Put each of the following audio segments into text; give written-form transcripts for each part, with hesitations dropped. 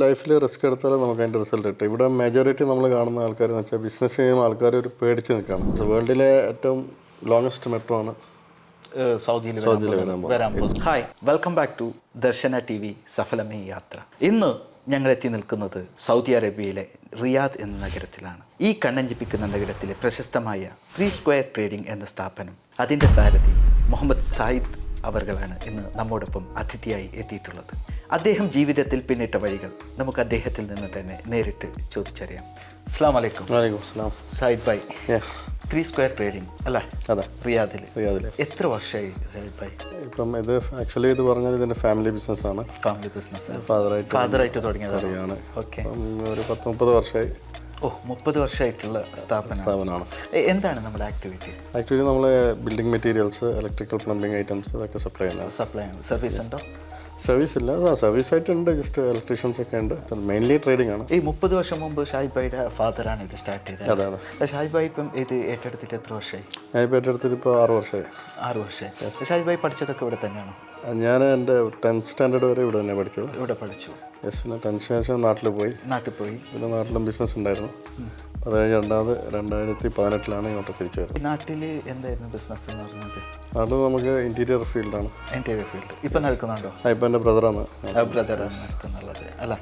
ലൈഫിൽ റിസ്ക് എടുത്താലും നമുക്ക് അതിൻ്റെ റിസൾട്ട് കിട്ടും. ഇവിടെ മെജോറിറ്റി നമ്മൾ കാണുന്ന ആൾക്കാർ എന്ന് വെച്ചാൽ ബിസിനസ് ചെയ്യുന്ന ആൾക്കാർ ഒരു പേടിച്ച് നിൽക്കുകയാണ്. വേൾഡിലെ ഏറ്റവും ലോങ്ങസ്റ്റ് മെട്രോ ആണ് സൗദിയിൽ വരാൻ പോകുന്നത്. Hi, welcome back to Darshana T V സഫലമേ യാത്ര. ഇന്ന് ഞങ്ങൾ എത്തി നിൽക്കുന്നത് സൗദി അറേബ്യയിലെ റിയാദ് എന്ന നഗരത്തിലാണ്. ഈ കണ്ണഞ്ചിപ്പിക്കുന്ന നഗരത്തിലെ പ്രശസ്തമായ 3 സ്ക്വയർ ട്രേഡിംഗ് എന്ന സ്ഥാപനം, അതിൻ്റെ സാരഥി മുഹമ്മദ് സായിദ് അവർകളാണ് ഇന്ന് നമ്മോടൊപ്പം അതിഥിയായി എത്തിയിട്ടുള്ളത്. അദ്ദേഹം ജീവിതത്തിൽ പിന്നിട്ട വഴികൾ നമുക്ക് അദ്ദേഹത്തിൽ നിന്ന് തന്നെ നേരിട്ട് ചോദിച്ചറിയാം. അസ്സലാമു അലൈക്കും. വലൈക്കും അസ്സലാം. സായിദ് ഭായ്, 3 സ്ക്വയർ ട്രേഡിംഗ് അല്ലേ? അതെ, റിയാദിൽ. എത്ര വർഷമായി സായിദ് ഭായ്? ഇപ്പം ഇത് ആക്ച്വലി ഇത് പറഞ്ഞാൽ ഇതിൻ്റെ ഫാമിലി ബിസിനസ്സാണ്. ഫാമിലി ബിസിനസ് ഫാദറായിട്ട് തുടങ്ങിയതാണ്. ഓക്കെ, ഒരു 10-30 വർഷമായി. 30 വർഷമായിട്ടുള്ള സ്ഥാപനമാണ്. എന്താണ് നമ്മുടെ ആക്ടിവിറ്റീസ്? ആക്ച്വലി നമ്മൾ building materials, electrical plumbing items ഇതൊക്കെ സപ്ലൈ ചെയ്യുന്നത്. സർവീസ് ഉണ്ടോ? സർവീസ് ഇല്ല, സർവീസ് ആയിട്ടുണ്ട്. ജസ്റ്റ് ഇലക്ട്രീഷ്യൻസ് ഒക്കെ ഉണ്ട്. മെയിൻലി ട്രേഡിംഗ് ആണ്. ഈ 30 വർഷം മുമ്പ് ഷാഹിദ് ഭായിയുടെ ഫാദറാണ് ഇത് സ്റ്റാർട്ട് ചെയ്തത്. അതെ. ഷാഹിദ് ഭായി ഇപ്പം ഇത് ഏറ്റെടുത്തിട്ട് എത്ര വർഷമായി? ഞാൻ ഇപ്പോൾ ഏറ്റെടുത്തിട്ട് ഇപ്പോൾ 6 വർഷമായി. 6 വർഷമായി. ഷാഹിദ് ഭായി പഠിച്ചതൊക്കെ ഇവിടെ തന്നെയാണോ? ഞാൻ എൻ്റെ 10th സ്റ്റാൻഡേർഡ് വരെ ഇവിടെ തന്നെ പഠിച്ചത്. ഇവിടെ പഠിച്ചു. യെസ്. പിന്നെ 10th ശേഷം നാട്ടിൽ പോയി. പിന്നെ നാട്ടിലും ബിസിനസ് ഉണ്ടായിരുന്നു. അത് കഴിഞ്ഞ് 2018 ഇങ്ങോട്ട് തിരിച്ചു വരുന്നത്. നാട്ടിൽ എന്തായിരുന്നു ബിസിനസ് എന്ന് പറഞ്ഞത്? നാട്ടിൽ നമുക്ക് ഇൻറ്റീരിയർ ഫീൽഡാണ്. ഇപ്പം നടക്കുന്നുണ്ടോ? ഇപ്പം എൻ്റെ ബ്രദറാണ് നടത്തുന്നുള്ളത് അല്ല.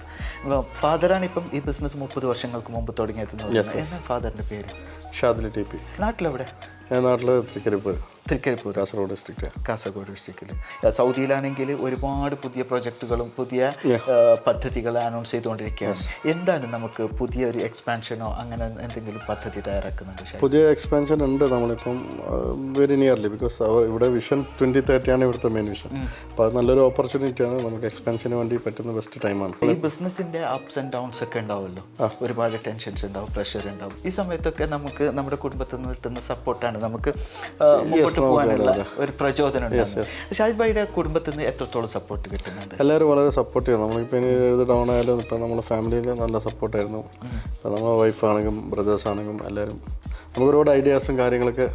ഫാദറാണ് ഇപ്പം ഈ ബിസിനസ് 30 വർഷങ്ങൾക്ക് മുമ്പ് തുടങ്ങിയത്. എന്താ ഫാദറിൻ്റെ പേര്? ഷാദിലി ടി പി. നാട്ടിലെവിടെ? ഞാൻ നാട്ടിൽ തൃക്കരിപ്പൂർ, കാസർഗോഡ് ഡിസ്ട്രിക്റ്റിൽ. സൗദിയിലാണെങ്കിൽ ഒരുപാട് പുതിയ പ്രൊജക്റ്റുകളും പുതിയ പദ്ധതികൾ അനൗൺസ് ചെയ്തുകൊണ്ടിരിക്കുകയാണ്. എന്താണ് നമുക്ക് പുതിയ ഒരു എക്സ്പാൻഷനോ അങ്ങനെ എന്തെങ്കിലും പദ്ധതി തയ്യാറാക്കുന്നുണ്ട്? പുതിയ എക്സ്പാൻഷൻ ഉണ്ട് നമ്മളിപ്പം വെരി നിയർലി. ബിക്കോസ് ഇവിടെ വിഷൻ 2030 ആണ് ഇവിടുത്തെ മെയിൻ വിഷൻ. അപ്പോൾ അത് നല്ലൊരു ഓപ്പർച്യൂണിറ്റിയാണ്. നമുക്ക് എക്സ്പാൻഷന് വേണ്ടി പറ്റുന്ന ബെസ്റ്റ് ടൈമാണ്. ഈ ബിസിനസ്സിൻ്റെ അപ്സ് ആൻഡ് ഡൗൺസ് ഒക്കെ ഉണ്ടാവുമല്ലോ. ഒരുപാട് ടെൻഷൻസ് ഉണ്ടാവും, പ്രഷർ ഉണ്ടാവും. ഈ സമയത്തൊക്കെ നമുക്ക് നമ്മുടെ കുടുംബത്തിൽ നിന്ന് കിട്ടുന്ന സപ്പോർട്ടാണ് നമുക്ക് മുമ്പോട്ട് പോകാനുള്ള ഒരു പ്രചോദനം. ഷാഹിദ് ഭായിയുടെ കുടുംബത്തിൽ നിന്ന് എത്രത്തോളം സപ്പോർട്ട് കിട്ടുന്നുണ്ട്? എല്ലാവരും വളരെ സപ്പോർട്ട് ചെയ്യും. നമ്മളിപ്പോൾ ഇനി ഏത് ഡൗൺ ആയാലും ഇപ്പം നമ്മുടെ ഫാമിലിയിൽ നല്ല സപ്പോർട്ടായിരുന്നു. ഇപ്പം നമ്മുടെ വൈഫാണെങ്കിലും ബ്രദേഴ്സ് ആണെങ്കിലും എല്ലാവരും നമുക്ക് ഒരുപാട് ഐഡിയാസും കാര്യങ്ങളൊക്കെ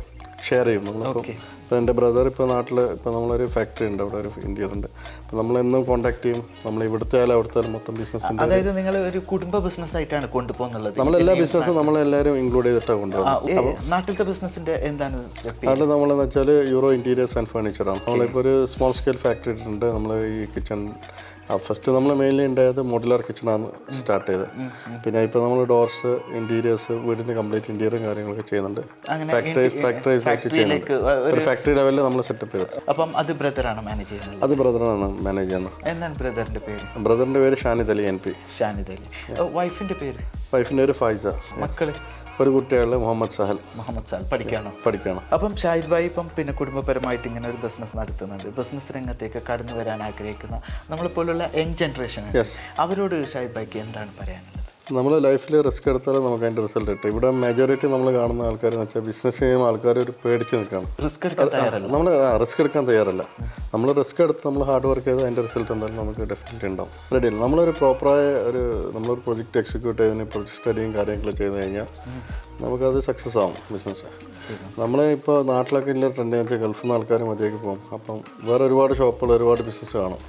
ഷെയർ ചെയ്യും. നമ്മളിപ്പോൾ ഇപ്പോൾ എൻ്റെ ബ്രദർ ഇപ്പോൾ നാട്ടിൽ ഇപ്പോൾ നമ്മളൊരു ഫാക്ടറി ഉണ്ട്, അവിടെ ഒരു ഇൻറ്റീരിയർ ഉണ്ട്. അപ്പോൾ നമ്മളെന്നും കോൺടാക്ട് ചെയ്യും. നമ്മൾ ഇവിടുത്തെ ആയാലും അവിടുത്തെ ആയാലും മൊത്തം ബിസിനസ്സിൻ്റെ. അതായത് നിങ്ങൾ ഒരു കുടുംബ ബിസിനസ് ആയിട്ടാണ് കൊണ്ടുപോകുന്നത്? നമ്മളെല്ലാ ബിസിനസ്സും നമ്മളെല്ലാവരും ഇൻക്ലൂഡ് ചെയ്തിട്ടാണ് കൊണ്ടുപോകുന്നത്. നാട്ടിലത്തെ ബിസിനസ്സിൻ്റെ എന്താണ്? നാട്ടിൽ നമ്മളെന്ന് വെച്ചാൽ യൂറോ ഇൻറ്റീരിയേഴ്സ് ആൻഡ് ഫർണിച്ചറാണ്. നമ്മളിപ്പോൾ ഒരു സ്മോൾ സ്കെയിൽ ഫാക്ടറി ഇട്ടിട്ടുണ്ട്. നമ്മൾ ഈ കിച്ചൺ ഫസ്റ്റ് നമ്മൾ മെയിൻലി ഉണ്ടായത് മോഡുലാർ കിച്ചണാണ് സ്റ്റാർട്ട് ചെയ്തത്. പിന്നെ ഇപ്പോൾ നമ്മൾ ഡോർസ്, ഇൻറ്റീരിയേഴ്സ്, വീടിൻ്റെ കംപ്ലീറ്റ് ഇൻറ്റീരിയറും കാര്യങ്ങളൊക്കെ ചെയ്യുന്നുണ്ട്. ഫാക്ടറി ചെയ്യുന്നുണ്ട്. ഒരു ഫാക്ടറി ലെവലിൽ നമ്മൾ സെറ്റപ്പ് ചെയ്തത്. അപ്പം അത് ബ്രദറാണ് മാനേജ് ചെയ്യുന്നത്? അത് ബ്രദറാണ് മാനേജ് ചെയ്യുന്നത്. എന്താണ് ബ്രദറിൻ്റെ പേര്? ബ്രദറിൻ്റെ പേര് ഷാനിദ് അലി NP. ഷാനിദ് അലി. വൈഫിൻ്റെ പേര്? വൈഫിൻ്റെ പേര് ഫൈസ. മക്കള്? ഒരു കുട്ടിയാണ് മുഹമ്മദ് സഹൽ. പഠിക്കുകയാണ്. അപ്പം ഷാഹിദ് ഭായി ഇപ്പം പിന്നെ കുടുംബപരമായിട്ട് ഇങ്ങനെ ഒരു ബിസിനസ് നടത്തുന്നുണ്ട്. ബിസിനസ് രംഗത്തേക്ക് കടന്നു വരാൻ ആഗ്രഹിക്കുന്ന നമ്മളെപ്പോലുള്ള യങ് ജനറേഷൻ, അവരോട് ഷാഹിദ് ഭായിക്ക് എന്താണ് പറയാനുള്ളത്? നമ്മൾ ലൈഫിൽ റിസ്ക് എടുത്താലും നമുക്ക് അതിൻ്റെ റിസൾട്ട് കിട്ടും. ഇവിടെ മെജോറിറ്റി നമ്മൾ കാണുന്ന ആൾക്കാർ എന്ന് വെച്ചാൽ ബിസിനസ് ചെയ്യുന്ന ആൾക്കാർ ഒരു പേടിച്ച് നിൽക്കുകയാണ്. നമ്മൾ റിസ്ക് എടുക്കാൻ തയ്യാറല്ല. നമ്മൾ റിസ്ക് എടുത്ത് നമ്മൾ ഹാർഡ് വർക്ക് ചെയ്ത് അതിൻ്റെ റിസൾട്ട് എന്തായാലും നമുക്ക് ഡെഫിനറ്റ്ലി ഉണ്ടാവും. റെഡിയല്ല. നമ്മളൊരു പ്രോപ്പറായ നമ്മളൊരു പ്രൊജക്റ്റ് എക്സിക്യൂട്ട് ചെയ്തതിന് പ്രൊജക്ട് സ്റ്റഡിയും കാര്യങ്ങൾ ചെയ്ത് കഴിഞ്ഞാൽ നമുക്കത് സക്സസ് ആവും ബിസിനസ്. നമ്മളെ ഇപ്പോൾ നാട്ടിലൊക്കെ ഉള്ള ട്രെൻഡ് എന്ന് വെച്ചാൽ ഗൾഫിൽ നിന്ന് ആൾക്കാർ മതിയാക്കി പോകും. അപ്പം വേറെ ഒരുപാട് ഷോപ്പുകൾ, ഒരുപാട് ബിസിനസ് കാണും.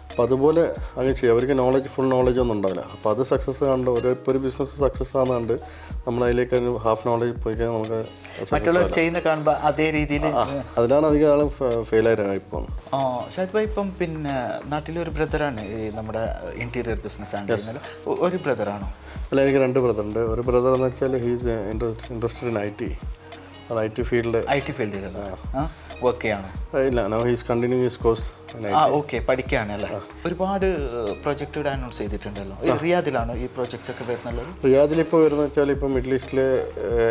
അപ്പോൾ അതുപോലെ അങ്ങനെ ചെയ്യും. അവർക്ക് ഫുൾ നോളജ് ഒന്നും ഉണ്ടാവില്ല. അപ്പോൾ അത് സക്സസ് കണ്ട് ഒരു ബിസിനസ് സക്സസ് ആണെന്നുണ്ട് നമ്മൾ അതിലേക്ക് ഹാഫ് നോളജ് പോയി കഴിഞ്ഞാൽ നമുക്ക് മറ്റുള്ളവർ ചെയ്യുന്ന കാണുമ്പോൾ അതേ രീതിയിൽ അതിലാണ് അധികം ആളും ഫെയിലായി പോകുന്നത്. ഷാഹിദ് ഭായ് ഇപ്പം പിന്നെ നാട്ടിലൊരു ബ്രദറാണ് ഈ നമ്മുടെ ഇൻറ്റീരിയർ ബിസിനസ് ആണ്. ഒരു ബ്രദറാണോ? അല്ല, എനിക്ക് 2 ബ്രദറുണ്ട്. ഒരു ബ്രദർ എന്ന് വെച്ചാൽ ഹീസ് ഇൻട്രസ്റ്റഡ് ഇൻ IT ഫീൽഡിൽ വർക്ക് ചെയ്യാണ്. ഇല്ല, no he's continuing his course. Okay, പഠിക്കുകയാണല്ലേ. ഒരുപാട് പ്രൊജക്റ്റ് അനൗൺസ് ചെയ്തിട്ടുണ്ടല്ലോ. റിയാദിലാണോ ഈ പ്രൊജക്ട്സ് ഒക്കെ വരുന്നുള്ളത്? റിയാദിൽ ഇപ്പോൾ വരുന്നത് വെച്ചാൽ ഇപ്പോൾ മിഡിൽ ഈസ്റ്റിലെ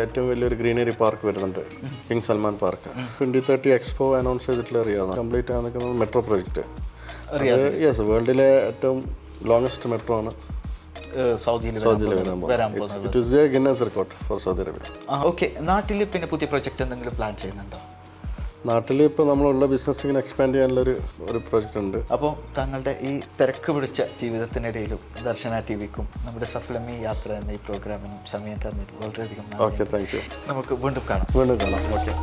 ഏറ്റവും വലിയൊരു ഗ്രീനറി പാർക്ക് വരുന്നുണ്ട്, king Salman park. 2030 expo announce ചെയ്തിട്ടുള്ള റിയാദാണ്. കംപ്ലീറ്റ് ആണ് നിൽക്കുന്നത് മെട്രോ പ്രൊജക്റ്റ്. യെസ്, വേൾഡിലെ ഏറ്റവും ലോങ്ങസ്റ്റ് മെട്രോ ആണ് സൗദിയിൽ വരാൻ പോകുന്നത്. ഓക്കെ, നാട്ടിൽ പിന്നെ പുതിയ പ്രൊജക്റ്റ് എന്തെങ്കിലും പ്ലാൻ ചെയ്യുന്നുണ്ടോ? നാട്ടിൽ ഇപ്പോൾ നമ്മളുള്ള ബിസിനസ് ഇങ്ങനെ എക്സ്പാൻഡ് ചെയ്യാനുള്ളൊരു പ്രൊജക്റ്റ് ഉണ്ട്. അപ്പോൾ താങ്കളുടെ ഈ തിരക്ക് പിടിച്ച ജീവിതത്തിനിടയിലും ദർശന TVക്കും നമ്മുടെ സഫലമേ യാത്ര എന്ന ഈ പ്രോഗ്രാമിനും സമയം തന്നതിൽ വളരെയധികം ഓക്കെ, താങ്ക് യു. നമുക്ക് വീണ്ടും കാണാം. ഓക്കെ.